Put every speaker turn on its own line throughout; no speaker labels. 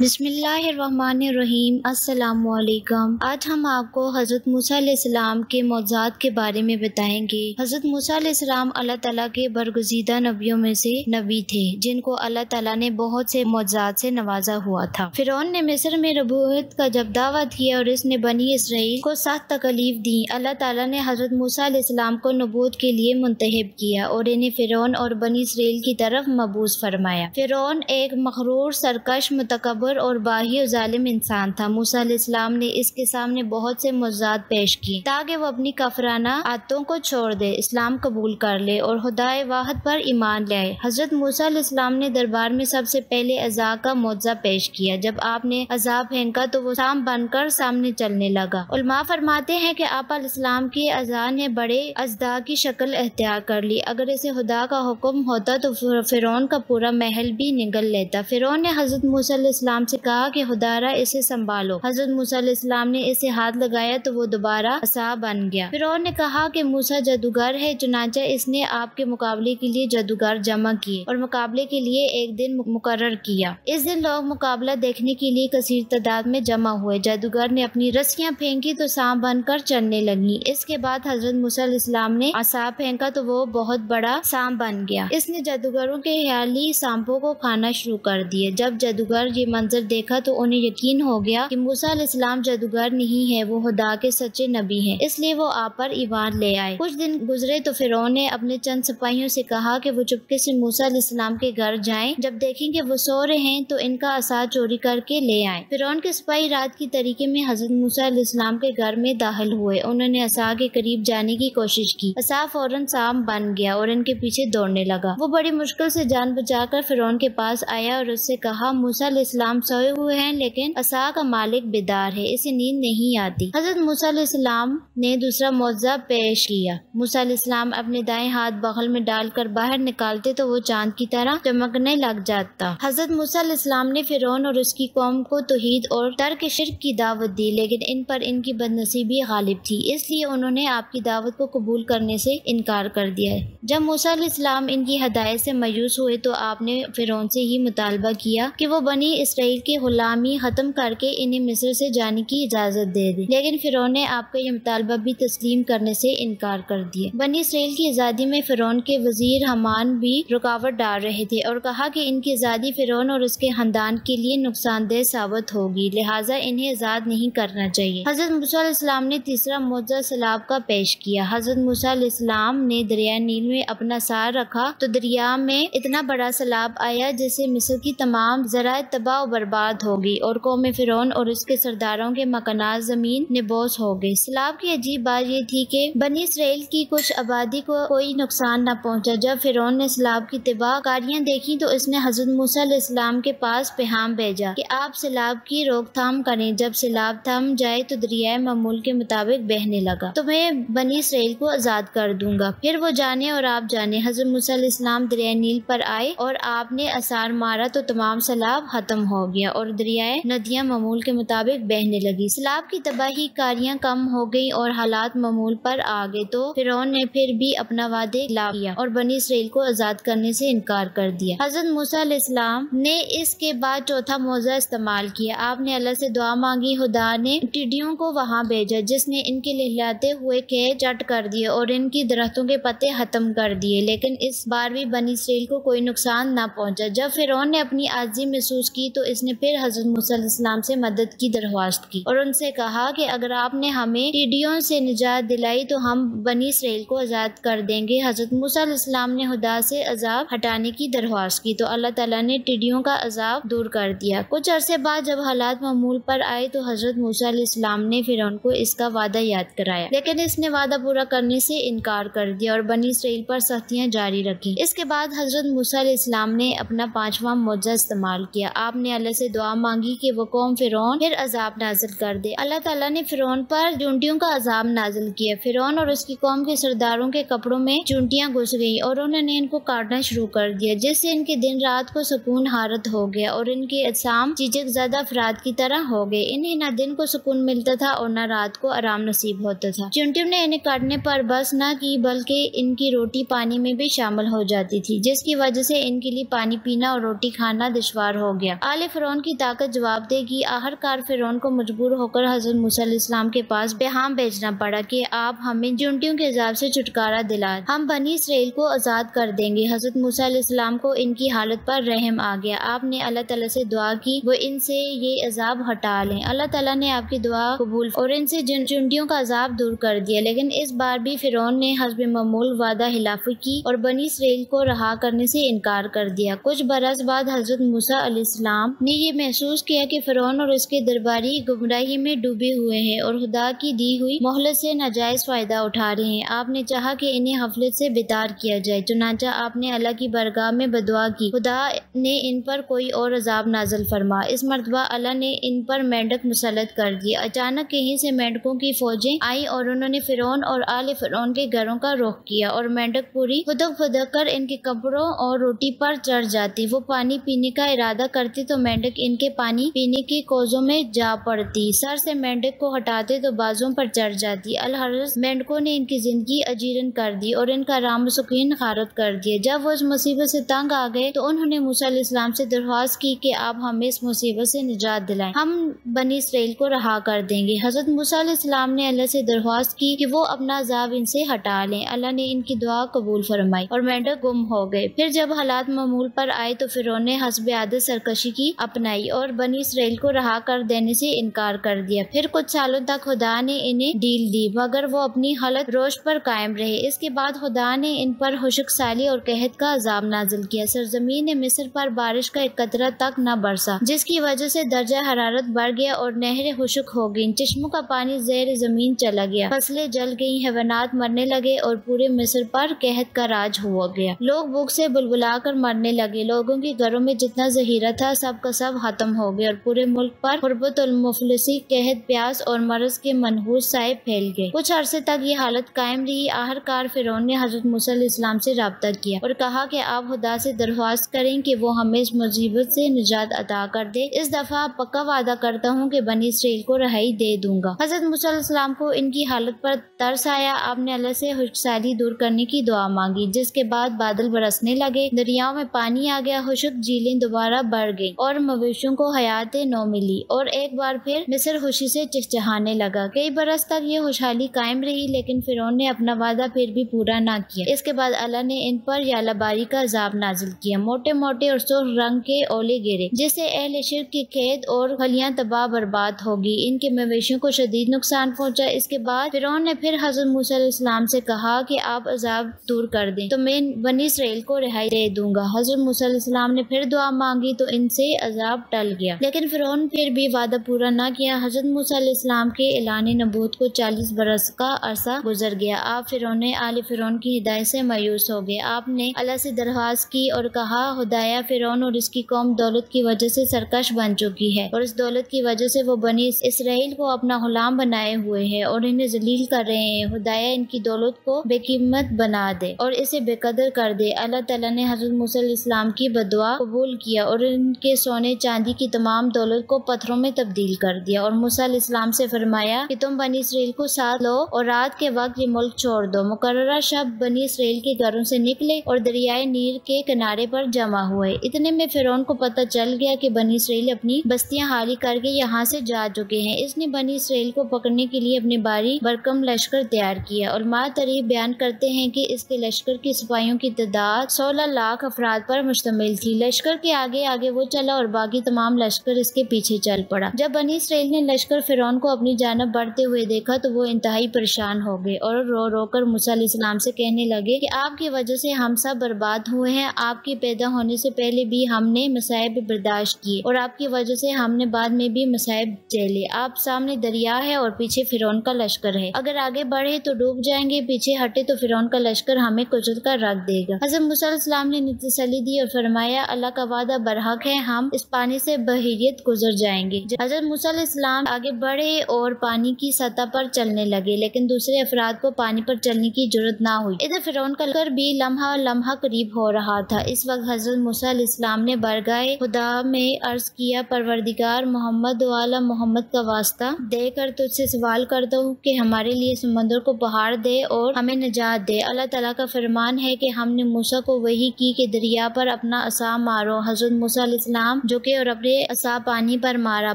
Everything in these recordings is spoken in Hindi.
बिस्मिल्लाहिर्रहमानिर्रहीम। अस्सलामुअलैकुम। आज हम आपको हज़रत मूसा अलैहिस्सलाम के मौज़ात के बारे में बताएंगे। हज़रत मूसा अलैहिस्सलाम अल्लाह ताला के बरगुज़ीदा नबियों में से नबी थे, जिनको अल्लाह ताला ने बहुत से मौज़ात से नवाजा हुआ था। फिरौन ने मिस्र में रबूबियत का जब दावत किया और इसने बनी इसराइल को सख्त तकलीफ दी, अल्लाह ताला ने हज़रत मूसा अलैहिस्सलाम को नबूवत के लिए मुंतखब किया और इन्हें फिरौन और बनी इसराइल की तरफ मबूस फरमाया। फिरौन एक मग़रूर, सरकश, मुतकब्बिर और बाग़ी और जालिम इंसान था। मूसा अलैहिस्सलाम ने इसके सामने बहुत से मुअज़्ज़ात पेश किए ताकि वो अपनी काफराना आदतों को छोड़ दे, इस्लाम कबूल कर ले और खुदाए वाहिद पर ईमान ले आए। हज़रत मूसा अलैहिस्सलाम ने दरबार में सबसे पहले अज़ा का मुअज़्ज़ा पेश किया। जब आपने अज़ा फेंका तो वो सांप बनकर सामने चलने लगा। उलमा फरमाते हैं कि आप अलैहिस्सलाम के अज़ा ने बड़े अज़दा की शक्ल अख्तियार कर ली। अगर इसे खुदा का हुक्म होता तो फिरौन का पूरा महल भी निगल लेता। फिरौन ने हज़रत मूसा अलैहिस्सलाम से कहा कि खुदारा इसे संभालो। हज़रत मूसा अलैहिस्सलाम ने इसे हाथ लगाया तो वो दोबारा असा बन गया। फिरौन ने कहा कि मूसा जादूगर है, चुनांचे इसने आपके मुकाबले के लिए जादूगर जमा किए और मुकाबले के लिए एक दिन मुकर्रर किया। इस दिन लोग मुकाबला देखने के लिए कसीर तादाद में जमा हुए। जादूगर ने अपनी रस्सियां फेंकी तो सांप बनकर चलने लगी। इसके बाद हज़रत मूसा अलैहिस्सलाम ने असा फेंका तो वो बहुत बड़ा सांप बन गया। इसने जादूगरों के ख्याली सांपों को खाना शुरू कर दिए। जब जादूगर ये मंजर देखा तो उन्हें यकीन हो गया कि मूसा अलैहिस्सलाम जादूगर नहीं है, वो खुदा के सच्चे नबी हैं। इसलिए वो आप पर ईमान ले आए। कुछ दिन गुजरे तो फिरौन ने अपने चंद सिपाहियों से कहा कि वो चुपके से मूसा अलैहिस्सलाम के घर जाएं। जब देखेंगे वो सो रहे हैं तो इनका असा चोरी करके ले आए। फिरौन के सिपाही रात की तरीके में हज़रत मूसा अलैहिस्सलाम के घर में दाखिल हुए। उन्होंने असा के करीब जाने की कोशिश की। असा फौरन सांप बन गया और इनके पीछे दौड़ने लगा। वो बड़ी मुश्किल से जान बचाकर फिरौन के पास आया और उससे कहा, मूसा अलैहिस्सलाम सोए हुए हैं लेकिन असा का मालिक बेदार है, इसे नींद नहीं आती। हज़रत मूसा अलैहिस्सलाम ने दूसरा मौज़ा पेश किया। मूसा अलैहिस्सलाम अपने दाएं हाथ बगल में डालकर बाहर निकालते तो वो चांद की तरह चमकने लग जाता। हज़रत मूसा अलैहिस्सलाम ने फिरौन और उसकी कौम को तौहीद और तर्क शिर्क की दावत दी, लेकिन इन पर इनकी बदनसीबी गालिब थी, इसलिए उन्होंने आपकी दावत को कबूल करने से इनकार कर दिया। जब मूसा अलैहिस्सलाम इनकी हदायत से मायूस हुए तो आपने फिरौन से ही मुतालबा किया कि वो बनी इसराइल की गुलामी खत्म करके इन्हें मिस्र से जाने की इजाजत दे दी, लेकिन फिरौन ने आपका यह मुतालबा भी तस्लीम करने से इनकार कर दिया। बनी इसराइल की आज़ादी में फिरौन के वजीर हमान भी रुकावट डाल रहे थे और कहा कि इनकी आज़ादी फिरौन और उसके खानदान के लिए नुकसानदेह साबित होगी, लिहाजा इन्हें आज़ाद नहीं करना चाहिए। हज़रत मूसा अलैहिस्सलाम ने तीसरा मौज़ा सैलाब का पेश किया। हज़रत मूसा अलैहिस्सलाम ने दरिया नील में अपना सार रखा तो दरिया में इतना बड़ा सैलाब आया जिससे मिस्र की तमाम ज़राअत तबाह और बर्बाद होगी और कौम फिरौन और उसके सरदारों के मकानात जमीन निबोस हो गई। सैलाब की अजीब बात ये थी कि बनी इसराइल की कुछ आबादी को कोई नुकसान न पहुंचा। जब फिरौन ने सैलाब की तबाहकारियां देखी तो इसने हज़रत मूसा अलैहिस्सलाम के पास पैगाम भेजा कि आप सैलाब की रोकथाम करें। जब सैलाब थम जाए तो दरिया मामूल के मुताबिक बहने लगा तो मैं बनी इसराइल को आजाद कर दूंगा, फिर वो जाने और आप जाने। हज़रत मूसा अलैहिस्सलाम दरिया नील पर आए और आपने असार मारा तो तमाम सैलाब खत्म हो गया और दरियाए नदियां मामूल के मुताबिक बहने लगी। सैलाब की तबाही कारियां कम हो गई और हालात मामूल पर आ गए तो फिरौन ने फिर भी अपना वादे खिलाफ किया और बनी इसराइल को आजाद करने से इनकार कर दिया। हज़रत मूसा अलैहिस्सलाम ने इसके बाद चौथा मौज़ा इस्तेमाल किया। आपने अल्लाह से दुआ मांगी। खुदा ने टिड्डियों को वहां भेजा जिसने इनके लहलाते हुए खेत चट कर दिए और इनकी दरख्तों के पत्ते खत्म कर दिए, लेकिन इस बार भी बनी इसराइल को कोई नुकसान न पहुंचा। जब फिरौन ने अपनी आजिज़ी महसूस की तो इसने फिर हज़रत मूसा अलैहिस्सलाम से मदद की दरख्वास्त की और उनसे कहा कि अगर आपने हमें टिड्डियों से निजात दिलाई तो हम बनी इसराइल को आज़ाद कर देंगे। हज़रत मूसा अलैहिस्सलाम ने खुदा से अजाब हटाने की दरख्वास्त की तो अल्लाह ताला ने टिड्डियों का अजाब दूर कर दिया। कुछ अरसे बाद जब हालात मामूल पर आए तो हज़रत मूसा अलैहिस्सलाम ने फिरौन को इसका वादा याद कराया, लेकिन इसने वादा पूरा करने से इनकार कर दिया और बनी इसराइल पर सख्तियां जारी रखी। इसके बाद हज़रत मूसा अलैहिस्सलाम ने अपना पांचवा मौज़ा इस्तेमाल किया। आपने अल्लाह से दुआ मांगी कि वो कौम फिरौन फिर अजाब नाजिल कर दे। अल्लाह ताला ने फिरौन पर चूंटियों का अजाब नाजिल किया। फिरौन और उसकी कौम के सरदारों के कपड़ों में चूंटियां घुस गई और उन्होंने इनको काटना शुरू कर दिया, जिससे इनके दिन रात को सुकून हारत हो गया और इनके अजसाम चीज़क ज़्यादा अफराद की तरह हो गए। इन्हें न दिन को सुकून मिलता था और न रात को आराम नसीब होता था। चूंटियों ने इन्हें काटने पर बस न की बल्कि इनकी रोटी पानी में भी शामिल हो जाती थी, जिसकी वजह से इनके लिए पानी पीना और रोटी खाना दुश्वार हो गया। आले फ़िरौन की ताकत जवाब देगी। आखिरकार फ़िरौन को मजबूर होकर हज़रत मूसा अलैहिस्सलाम के पास पैगाम भेजना पड़ा कि आप हमें चींटियों के अज़ाब से छुटकारा दिला, हम बनी इसराइल को आज़ाद कर देंगे। हज़रत मूसा अलैहिस्सलाम को इनकी हालत पर रहम आ गया। आपने अल्लाह ताला से दुआ की वो इनसे ये अज़ाब हटा लें। अल्लाह ताला ने आपकी दुआ कबूल और इनसे चींटियों का अज़ाब दूर कर दिया। लेकिन इस बार भी फ़िरौन ने हस्ब मामूल वादा खिलाफी की और बनी इसराइल को रहा करने से इनकार कर दिया। कुछ बरस बाद हज़रत मूसा अलैहिस्सलाम ने ये महसूस किया कि फ़िरौन और इसके दरबारी गुमराही में डूबे हुए हैं और खुदा की दी हुई मोहलत से नाजायज फायदा उठा रहे हैं। आपने चाहा कि इन्हें गफलत से बेदार किया जाए, चुनांचा आपने अल्लाह की बरगाह में बदुआ की, खुदा ने इन पर कोई और अजाब नाज़िल फरमा। इस मर्तबा अल्लाह ने इन पर मेंढक मुसल्लत कर दिए। अचानक कहीं से मेंढकों की फौजें आई और उन्होंने फ़िरौन और आले फ़िरौन के घरों का रुख किया और मेंढक पूरी फुदक फुदक कर इनके कपड़ों और रोटी पर चढ़ जाती। वो पानी पीने का इरादा करती तो मेंढक इनके पानी पीने की कोजों में जा पड़ती। सर से मेंढक को हटाते तो बाजों पर चढ़ जाती। अलहरस मेंढकों ने इनकी जिंदगी अजीरन कर दी और इनका आराम सुकून खारत कर दिया। जब वो इस मुसीबत से तंग आ गए तो उन्होंने मूसा अलैहिस्सलाम से दरख्वास्त की कि आप हमें इस मुसीबत से निजात दिलाएं, हम बनी इसराइल को रहा कर देंगे। हज़रत मूसा अलैहिस्सलाम ने अल्लाह से दरख्वास्त की कि वो अपना अज़ाब इनसे हटा लें। अल्लाह ने इनकी दुआ कबूल फरमाई और मेंढक गुम हो गए। फिर जब हालात मामूल पर आए तो फ़िरौन ने हस्ब आदत सरकशी की अपनाई और बनी इसराइल को रहा कर देने से इनकार कर दिया। फिर कुछ सालों तक खुदा ने इन्हें ढील दी मगर वो अपनी हलत रोश पर कायम रहे। इसके बाद खुदा ने इन पर खुश्क साली और कहत का अजाब नाजिल किया। सरजमीन मिस्र पर बारिश का एक कतरा तक न बरसा, जिसकी वजह से दर्जा हरारत बढ़ गया और नहरें खुश्क हो गईं। चश्मों का पानी ज़ेर जमीन चला गया, फसलें जल गईं, हैवानात मरने लगे और पूरे मिस्र पर कहत का राज हुआ गया। लोग भूख से बुलबुला कर मरने लगे। लोगों के घरों में जितना जहीरा था सब का सब खत्म हो गया और पूरे मुल्क पर गुर्बत मुफलिसी, कहत, प्यास और मर्ज के मनहूस साए फैल गए। कुछ अरसे तक ये हालत कायम रही। आखिरकार फ़िरौन ने हज़रत मूसा अलैहिस्सलाम से राब्ता किया और कहा कि आप खुदा से दरख्वास्त करें कि वो हमें इस मुसीबत से निजात अता कर दे। इस दफा पक्का वादा करता हूँ कि बनी इसराइल को रहाई दे दूंगा। हज़रत मूसा अलैहिस्सलाम को इनकी हालत पर तरस आया। आपने अल्लाह से खुशहाली दूर करने की दुआ मांगी, जिसके बाद बादल बरसने लगे, दरियाओं में पानी आ गया, खुश्क झीलें दोबारा बढ़ गईं और मवेशियों को हयात नौ मिली और एक बार फिर मिस्र खुशी से चहचहाने लगा। कई बरस तक ये खुशहाली कायम रही लेकिन फ़िरौन ने अपना वादा फिर भी पूरा ना किया। इसके बाद अल्लाह ने इन पर यालाबारी का अजाब नाजिल किया। मोटे मोटे और सुर्ख रंग के ओले गिरे जिससे अहले शिर्क के खेत और फलियां तबाह बर्बाद होगी। इनके मवेशियों को शदीद नुकसान पहुंचा। इसके बाद फ़िरौन ने फिर हज़रत मूसा अलैहिस्सलाम से कहा कि आप अजाब दूर कर दें तो मैं बनी इसराइल को रिहाई दे दूंगा। हज़रत मूसा अलैहिस्सलाम ने फिर दुआ मांगी तो इनसे अजाब टल गया, लेकिन फ़िरौन फिर भी वादा पूरा न किया। हज़रत मूसा अलैहिस्सलाम के ऐलान नबूवत को 40 बरस का अरसा गुजर गया। आप फ़िरौन आले फ़िरौन की हिदायत से मायूस हो गए। आपने अल्लाह से दरख्वास्त की और कहा, खुदाया फ़िरौन और इसकी कौम दौलत की वजह से सरकश बन चुकी है और इस दौलत की वजह से वो बनी इसराइल को अपना गुलाम बनाए हुए है और इन्हें जलील कर रहे हैं। खुदाया इनकी दौलत को बेकीमत बना दे और इसे बेकदर कर दे। अल्लाह ताला ने हज़रत मूसा अलैहिस्सलाम की बदुआ कबूल किया और इनके सोने चांदी की तमाम दौलत को पत्थरों में तब्दील कर दिया और मूसा अलैहिस्सलाम से फरमाया कि तुम बनी इसराइल को साथ लो और रात के वक्त ये मुल्क छोड़ दो। मुकर्ररा शब बनी इसराइल के घरों से निकले और दरियाए नील के किनारे पर जमा हुए। इतने में फ़िरौन को पता चल गया कि बनी इसराइल अपनी बस्तियां खाली करके यहाँ से जा चुके हैं। इसने बनी इसराइल को पकड़ने के लिए अपने भारी भरकम लश्कर तैयार किया और मातरीफ बयान करते हैं कि इसके लश्कर के सिपाहियों की तादाद 16 लाख अफराद पर मुश्तमिल थी। लश्कर के आगे आगे वो चला और बाकी तमाम लश्कर इसके पीछे चल पड़ा। जब बनी इसराइल ने लश्कर फ़िरौन को अपनी जानब बढ़ते हुए देखा तो वो इंतहाई परेशान हो गए और रो रो कर मूसा अलैहिस्सलाम से कहने लगे कि आपकी वजह से हम सब बर्बाद हुए हैं। आपके पैदा होने से पहले भी हमने मसाइब बर्दाश्त किए और आपकी वजह से हमने बाद में भी मसाइब झेले। आप सामने दरिया है और पीछे फ़िरौन का लश्कर है। अगर आगे बढ़े तो डूब जाएंगे, पीछे हटे तो फ़िरौन का लश्कर हमें कुचल कर रख देगा। हज़रत मूसा अलैहिस्सलाम ने तसल्ली दी और फरमाया, अल्लाह का वादा बरहक है, हम इस पानी से बहिरियत गुजर जाएंगे। हज़रत मूसा अलैहिस्सलाम आगे बढ़े और पानी की सतह पर चलने लगे, लेकिन दूसरे अफराद को पानी पर चलने की जरूरत ना हुई। इधर फ़िरौन का लश्कर भी लम्हा लम्हा करीब हो रहा था। इस वक्त हज़रत मूसा अलैहिस्सलाम ने बरगाए खुदा में अर्ज किया, परवरदिगार, मोहम्मद वाला मोहम्मद का वास्ता देकर तुझसे सवाल करता हूँ कि हमारे लिए समंदर को पहाड़ दे और हमें निजात दे। अल्लाह ताला का फरमान है कि हमने मूसा को वही की कि दरिया पर अपना असा मारो। हज़रत मूसा अलैहिस्सलाम अलैहिस्सलाम झुके और अपने असा पानी पर मारा।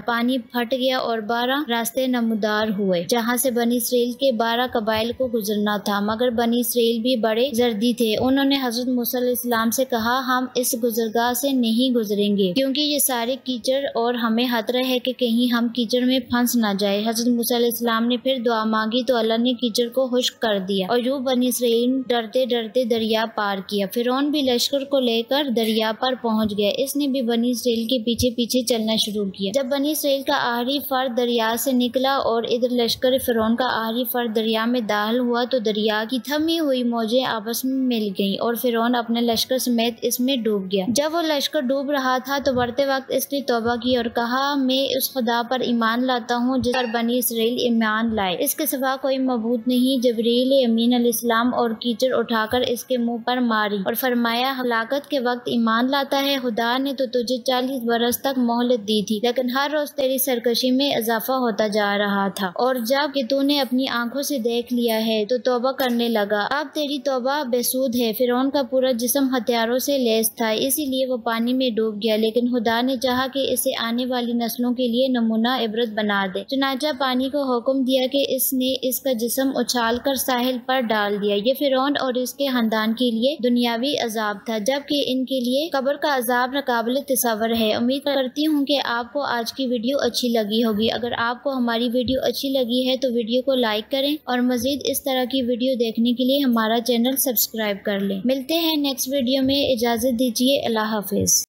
पानी फट गया और 12 रास्ते नमूदार हुए जहाँ से बनी इसराइल के 12 कबाइल को गुजरना था, मगर बनी इसराइल भी बड़े जर्दी थे। उन्होंने हजरत मूसा अलैहिस्सलाम से कहा, हम इस गुजरगाह से नहीं गुजरेंगे क्योंकि ये सारे कीचड़ और हमें खतरा है कि कहीं हम कीचड़ में फंस न जाए। हजरत मूसा अलैहिस्सलाम ने फिर दुआ मांगी तो अल्लाह ने कीचड़ को खुश्क कर दिया और यूं बनी इसराइल डरते डरते दरिया पार किया। फिरौन भी लश्कर को लेकर दरिया पर पहुंच गया। इसने भी बनी इसराइल के पीछे पीछे चलना शुरू किया। जब बनी इसराइल का आखिरी फर्द दरिया से निकला और इधर लश्कर फिरौन का आखिरी फर्द दरिया में दाखिल हुआ तो दरिया की थमी हुई मौजें आपस में मिल गईं और फिरौन अपने लश्कर समेत इसमें डूब गया। जब वो लश्कर डूब रहा था तो बढ़ते वक्त इसने तौबा की और कहा, मैं उस खुदा पर ईमान लाता हूँ जिस पर बनी इसराइल ईमान लाए, इसके सिवा कोई मबूद नहीं। जबरील अमीन अलैहिस्सलाम और कीचड़ उठाकर इसके मुंह पर मारी और फरमाया, हलाकत के वक्त ईमान लाता है, खुदा ने तो तुझे 40 बरस तक मोहलत दी थी, लेकिन हर रोज तेरी सरकशी में इजाफा होता जा रहा था और जब कि तूने अपनी आंखों से देख लिया है तो तौबा करने लगा। अब तेरी तौबा बेसूद है। फिरौन का पूरा जिस्म हथियारों से लैस था, इसीलिए वो पानी में डूब गया, लेकिन खुदा ने चाहा कि इसे आने वाली नस्लों के लिए नमूना इबरत बना दे। चुनांचा पानी को हुक्म दिया कि इसने इसका जिस्म उछाल कर साहिल पर डाल दिया। ये फिरौन और इसके खानदान के लिए दुनियावी अजाब था, जबकि इनके लिए कब्र का अजाब नाकाबिल तसव्वुर है। उम्मीद करती हूँ कि आपको आज की वीडियो अच्छी लगी होगी। अगर आपको हमारी वीडियो अच्छी लगी है तो वीडियो को लाइक करें और मजीद इस तरह की वीडियो देखने के लिए हमारा चैनल सब्सक्राइब कर लें। मिलते हैं नेक्स्ट वीडियो में। इजाजत दीजिए। अल्लाह हाफिज।